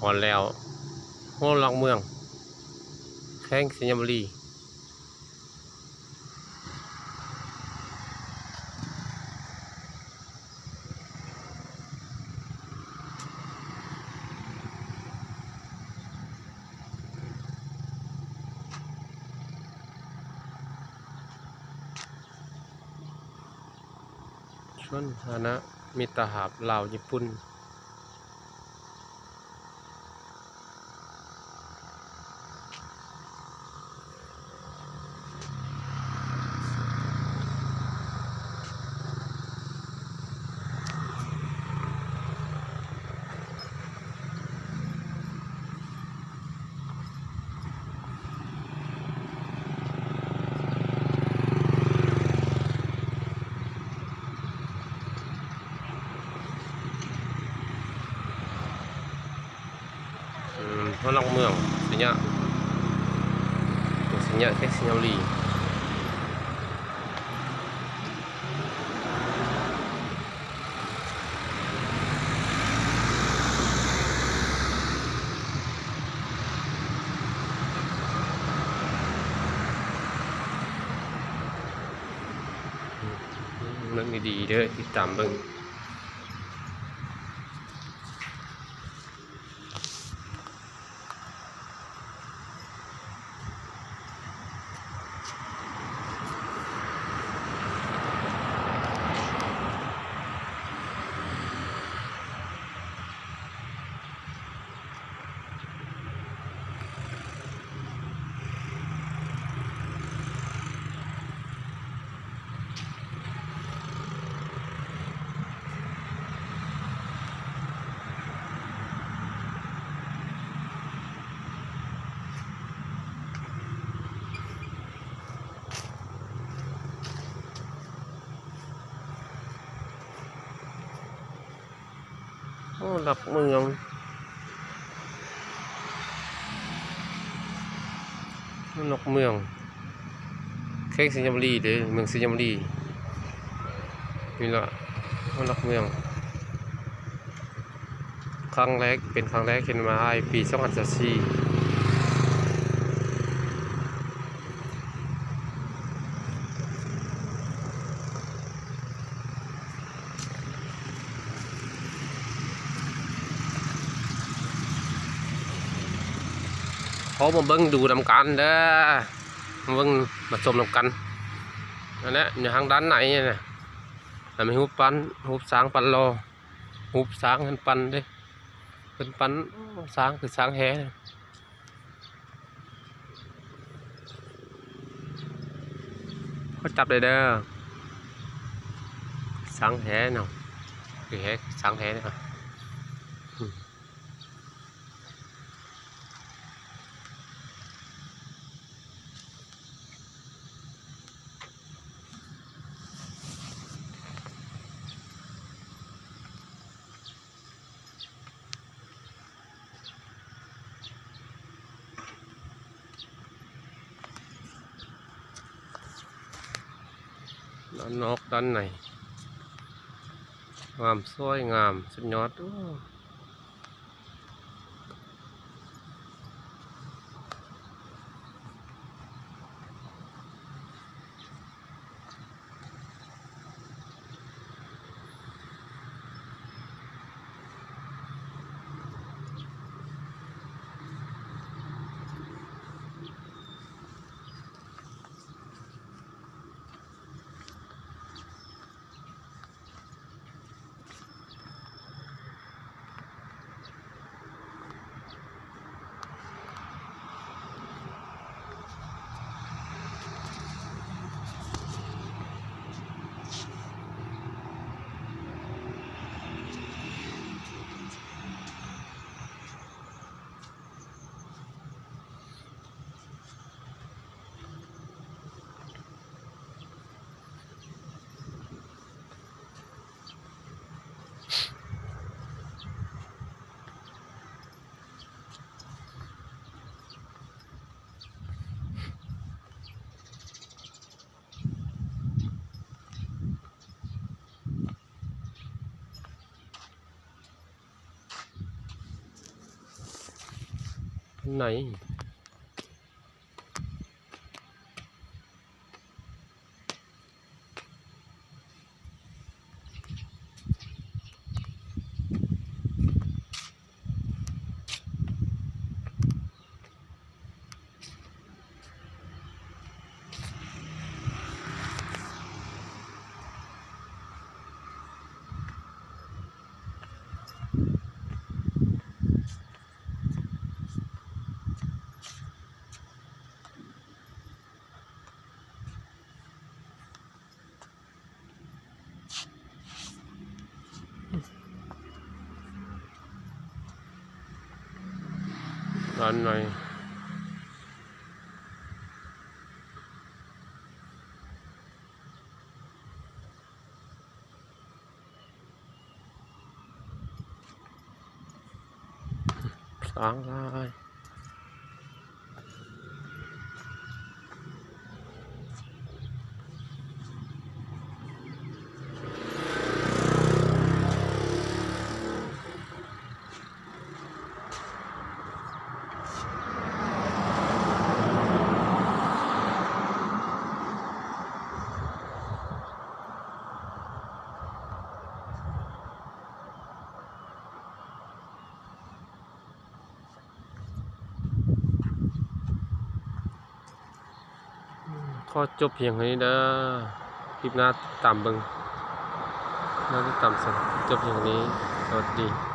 หอนแล้วโหหลักเมืองแข้งสัญญบุรีชวนฐานะมิตรภาพลาวญี่ปุ่นโหหลักเมืองสัญญาแข้งสัญญบุรีเรื่องดีๆเด้อติดตามเบิ่งโหหลักเมืองนกเมืองแข้งสัญญบุรีเด้อเมืองสัญญบุรีนี่ละนกเมืองครั้งแรกเป็นครั้งแรกเห็นมาปี2024เขามาเบิ้งดูนำกันเด้อมาเบิ้งมาชมนำกันอันนี้อยู่ทางด้านไหนเนี่ยอันนี้หุบปันหุบสางปันรอหุบสางขึ้นปันเด้ขึ้นปันสางคือสางแหเขาจับเลยเด้อสางแหเนาะคือแหสางแหเนี่ยด้านนอกด้านในงามสวยงามสุดยอด ไหนร้านไหนสร้างได้ขอจบเพียงเท่านี้เด้อคลิปหน้าตามเบิ่งหน้าที่ตามสั่งจบเพียงนี้สวัสดี